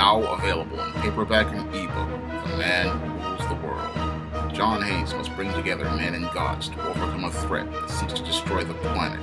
Now available in paperback and ebook. The Man Who Rules the World. John Hayes must bring together men and gods to overcome a threat that seeks to destroy the planet.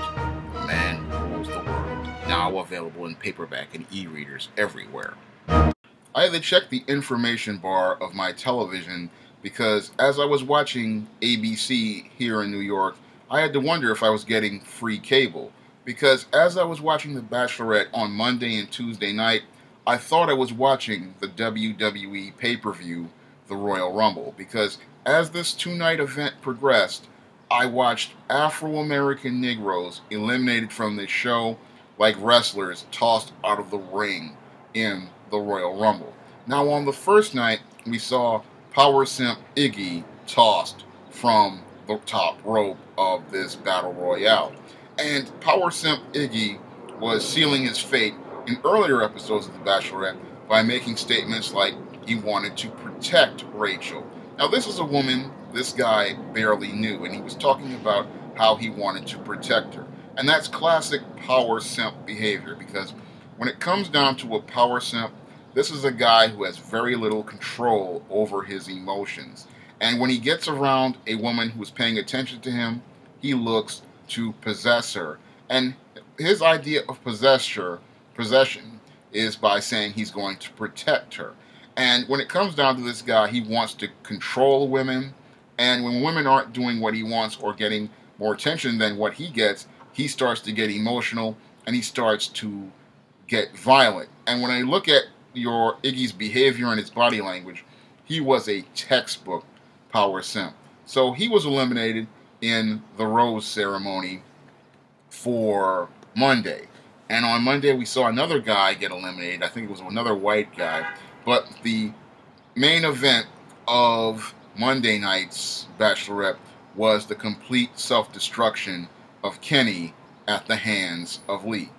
The Man Who Rules the World. Now available in paperback and e-readers everywhere. I had to check the information bar of my television because as I was watching ABC here in New York, I had to wonder if I was getting free cable. Because as I was watching The Bachelorette on Monday and Tuesday night, I thought I was watching the WWE pay-per-view, the Royal Rumble. Because as this two-night event progressed, I watched Afro-American Negroes eliminated from this show like wrestlers tossed out of the ring in the Royal Rumble. Now on the first night, we saw Power Simp Iggy tossed from the top rope of this Battle Royale. And Power Simp Iggy was sealing his fate in earlier episodes of The Bachelorette by making statements like he wanted to protect Rachel. Now this is a woman this guy barely knew, and he was talking about how he wanted to protect her. And that's classic Power Simp behavior, because when it comes down to a Power Simp, this is a guy who has very little control over his emotions. And when he gets around a woman who is paying attention to him, he looks to possess her. And his idea of possession is by saying he's going to protect her. And when it comes down to this guy, he wants to control women. And when women aren't doing what he wants or getting more attention than what he gets, he starts to get emotional and he starts to get violent. And when I look at Iggy's behavior and his body language, he was a textbook Power Simp. So he was eliminated in the rose ceremony for Monday. And on Monday we saw another guy get eliminated. I think it was another white guy. But the main event of Monday night's Bachelorette was the complete self-destruction of Kenny at the hands of Lee.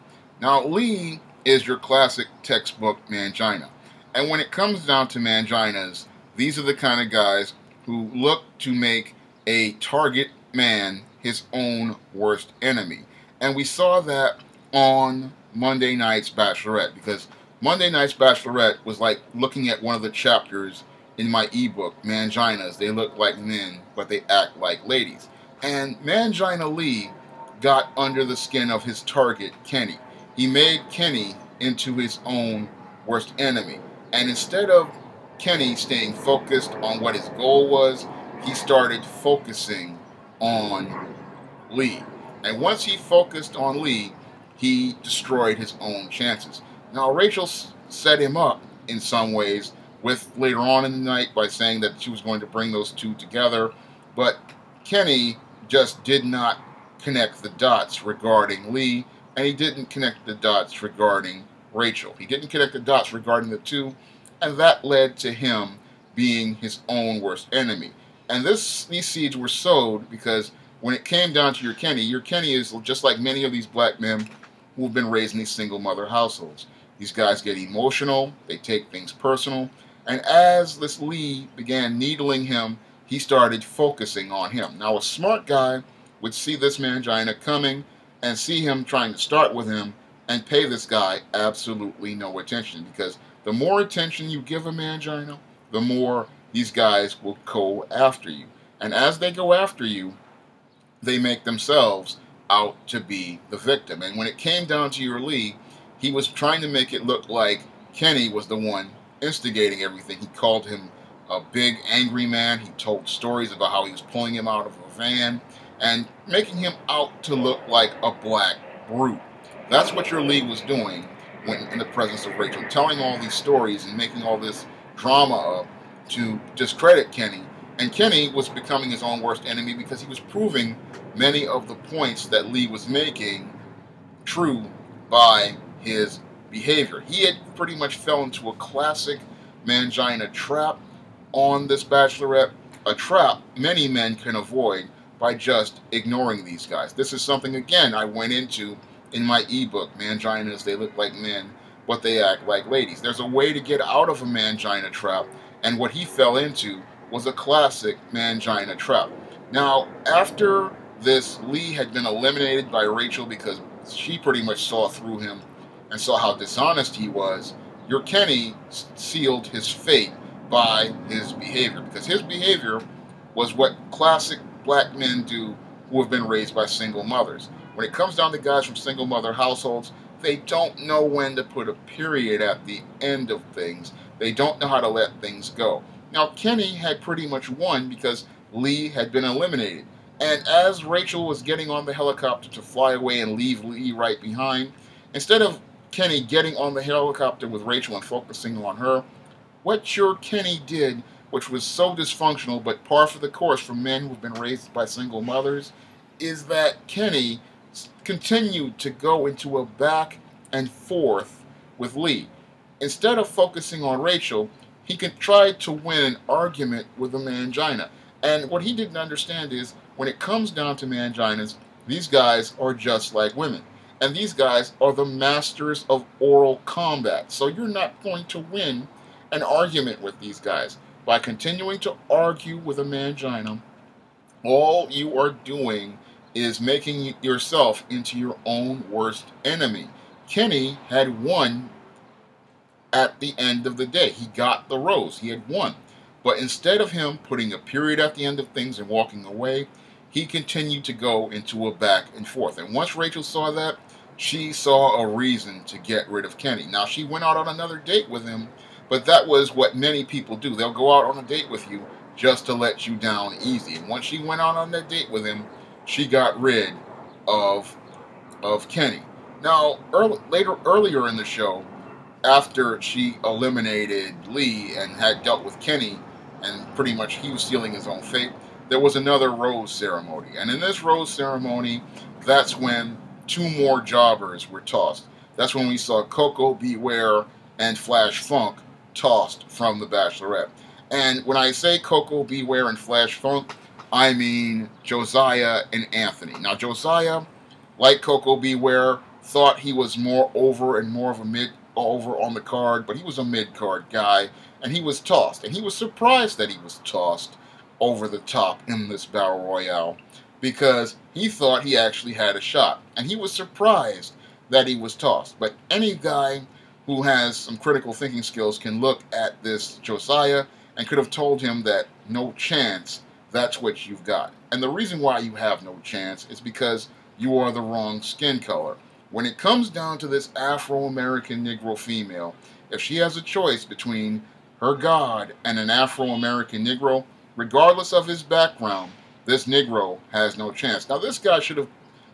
Now Lee is your classic textbook mangina. And when it comes down to manginas, these are the kind of guys who look to make a target man his own worst enemy. And we saw that on Monday night's Bachelorette, because Monday night's Bachelorette was like looking at one of the chapters in my ebook, Manginas. They look like men, but they act like ladies. And Mangina Lee got under the skin of his target, Kenny. He made Kenny into his own worst enemy. And instead of Kenny staying focused on what his goal was, he started focusing on Lee. And once he focused on Lee, he destroyed his own chances. Now, Rachel set him up in some ways with later on in the night by saying that she was going to bring those two together. But Kenny just did not connect the dots regarding Lee, and he didn't connect the dots regarding Rachel. He didn't connect the dots regarding the two, and that led to him being his own worst enemy. And these seeds were sowed because when it came down to your Kenny is just like many of these black men who have been raised in these single mother households. These guys get emotional, they take things personal, and as this Lee began needling him, he started focusing on him. Now a smart guy would see this mangina coming and see him trying to start with him and pay this guy absolutely no attention, because the more attention you give a mangina, the more these guys will go after you. And as they go after you, they make themselves out to be the victim. And when it came down to your Lee, he was trying to make it look like Kenny was the one instigating everything. He called him a big angry man. He told stories about how he was pulling him out of a van and making him out to look like a black brute. That's what your Lee was doing when in the presence of Rachel, telling all these stories and making all this drama up to discredit Kenny. And Kenny was becoming his own worst enemy because he was proving many of the points that Lee was making true by his behavior. He had pretty much fell into a classic mangina trap on this Bachelorette, a trap many men can avoid by just ignoring these guys. This is something, again, I went into in my ebook, Manginas, They Look Like Men, but They Act Like Ladies. There's a way to get out of a mangina trap, and what he fell into was a classic mangina trap. Now, after this, Lee had been eliminated by Rachel because she pretty much saw through him and saw how dishonest he was. Your Kenny sealed his fate by his behavior, because his behavior was what classic black men do who have been raised by single mothers. When it comes down to guys from single mother households, they don't know when to put a period at the end of things. They don't know how to let things go. Now, Kenny had pretty much won because Lee had been eliminated. And as Rachel was getting on the helicopter to fly away and leave Lee right behind, instead of Kenny getting on the helicopter with Rachel and focusing on her, what sure Kenny did, which was so dysfunctional but par for the course for men who have been raised by single mothers, is that Kenny continued to go into a back and forth with Lee. Instead of focusing on Rachel, he tried to win an argument with a mangina. And what he didn't understand is, when it comes down to manginas, these guys are just like women. And these guys are the masters of oral combat. So you're not going to win an argument with these guys. By continuing to argue with a mangina, all you are doing is making yourself into your own worst enemy. Kenny had won at the end of the day. He got the rose. He had won. But instead of him putting a period at the end of things and walking away, he continued to go into a back and forth. And once Rachel saw that, she saw a reason to get rid of Kenny. Now, she went out on another date with him, but that was what many people do. They'll go out on a date with you just to let you down easy. And once she went out on that date with him, she got rid of Kenny. Now, earlier in the show, after she eliminated Lee and had dealt with Kenny, and pretty much he was sealing his own fate, there was another rose ceremony. And in this rose ceremony, that's when two more jobbers were tossed. That's when we saw Coco Beware and Flash Funk tossed from The Bachelorette. And when I say Coco Beware and Flash Funk, I mean Josiah and Anthony. Now, Josiah, like Coco Beware, thought he was more over and more of a over on the card, but he was a mid-card guy, and he was tossed. And he was surprised that he was tossed over the top in this Battle Royale, because he thought he actually had a shot. And he was surprised that he was tossed. But any guy who has some critical thinking skills can look at this Josiah and could have told him that no chance, that's what you've got. And the reason why you have no chance is because you are the wrong skin color. When it comes down to this Afro-American Negro female, if she has a choice between her God and an Afro-American Negro, regardless of his background, this Negro has no chance. Now, this guy should have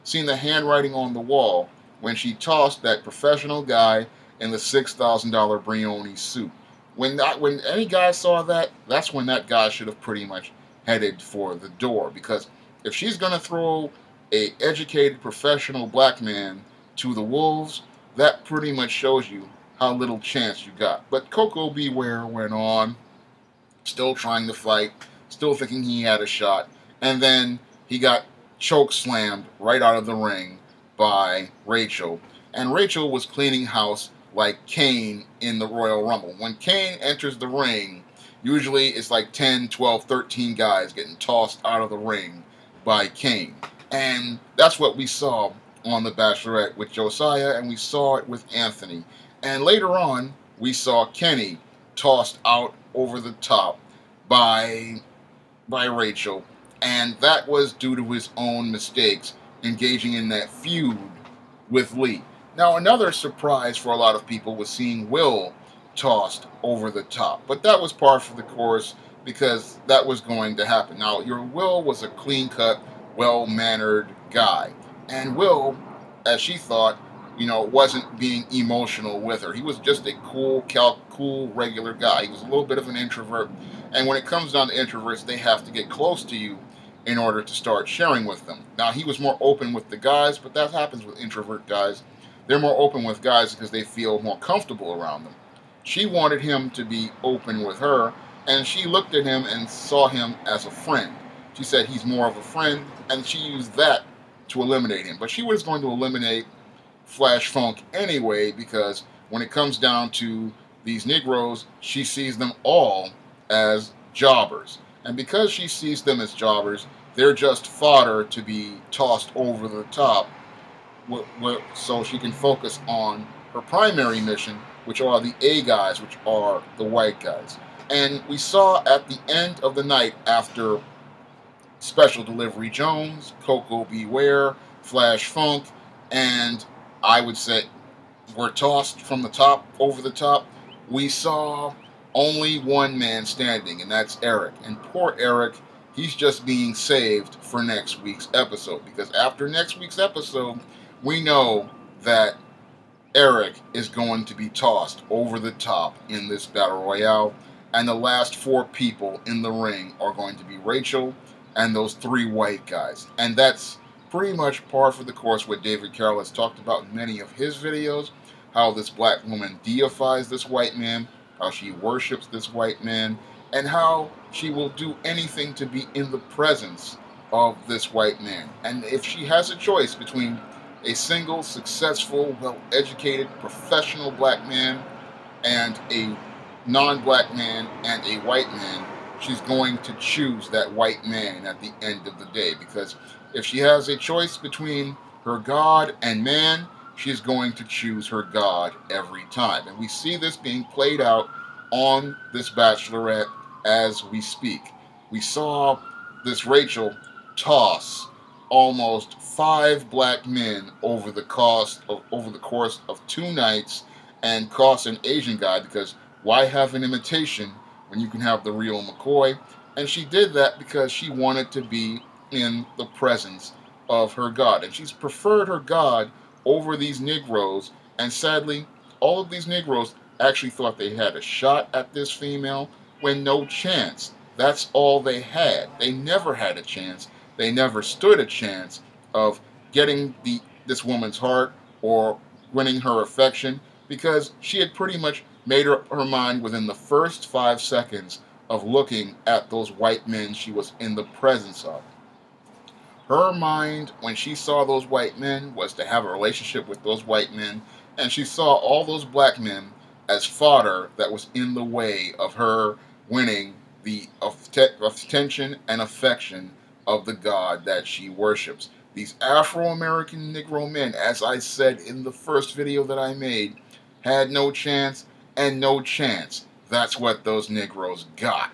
seen the handwriting on the wall when she tossed that professional guy in the $6,000 Brioni suit. When any guy saw that, that's when that guy should have pretty much headed for the door. Because if she's going to throw a educated professional black man to the wolves, that pretty much shows you how little chance you got. But Coco Beware went on, still trying to fight, still thinking he had a shot, and then he got choke slammed right out of the ring by Rachel. And Rachel was cleaning house like Kane in the Royal Rumble. When Kane enters the ring, usually it's like 10, 12, 13 guys getting tossed out of the ring by Kane. And that's what we saw on The Bachelorette with Josiah, and we saw it with Anthony. And later on, we saw Kenny tossed out over the top by Rachel, and that was due to his own mistakes, engaging in that feud with Lee. Now, another surprise for a lot of people was seeing Will tossed over the top, but that was par for the course because that was going to happen. Now, your Will was a clean-cut, well-mannered guy. And Will, as she thought, wasn't being emotional with her. He was just a cool, regular guy. He was a little bit of an introvert. And when it comes down to introverts, they have to get close to you in order to start sharing with them. Now, he was more open with the guys, but that happens with introvert guys. They're more open with guys because they feel more comfortable around them. She wanted him to be open with her, and she looked at him and saw him as a friend. She said he's more of a friend, and she used that to eliminate him. But she was going to eliminate Flash Funk anyway, because when it comes down to these Negroes, she sees them all as jobbers. And because she sees them as jobbers, they're just fodder to be tossed over the top so she can focus on her primary mission, which are the A guys, which are the white guys. And we saw at the end of the night, after Special Delivery Jones, Coco Beware, Flash Funk, and I would say were tossed from the top over the top, we saw only one man standing, and that's Eric. And poor Eric, he's just being saved for next week's episode, because after next week's episode, we know that Eric is going to be tossed over the top in this battle royale, and the last 4 people in the ring are going to be Rachel and those 3 white guys. And that's pretty much par for the course what David Carroll has talked about in many of his videos, how this black woman deifies this white man, how she worships this white man, and how she will do anything to be in the presence of this white man. And if she has a choice between a single, successful, well-educated, professional black man and a non-black man and a white man, she's going to choose that white man at the end of the day. Because if she has a choice between her God and man, she's going to choose her God every time. And we see this being played out on this Bachelorette as we speak. We saw this Rachel toss almost 5 black men over the course of 2 nights, and cost an Asian guy, because why have an imitation when you can have the real McCoy? And she did that because she wanted to be in the presence of her God, and she's preferred her God over these Negroes. And sadly, all of these Negroes actually thought they had a shot at this female, when no chance. That's all they had. They never had a chance. They never stood a chance of getting this woman's heart or winning her affection, because she had pretty much made up her mind within the first 5 seconds of looking at those white men she was in the presence of. Her mind, when she saw those white men, was to have a relationship with those white men, and she saw all those black men as fodder that was in the way of her winning the attention and affection of the God that she worships. These Afro-American Negro men, as I said in the first video that I made, had no chance and no chance. That's what those Negroes got.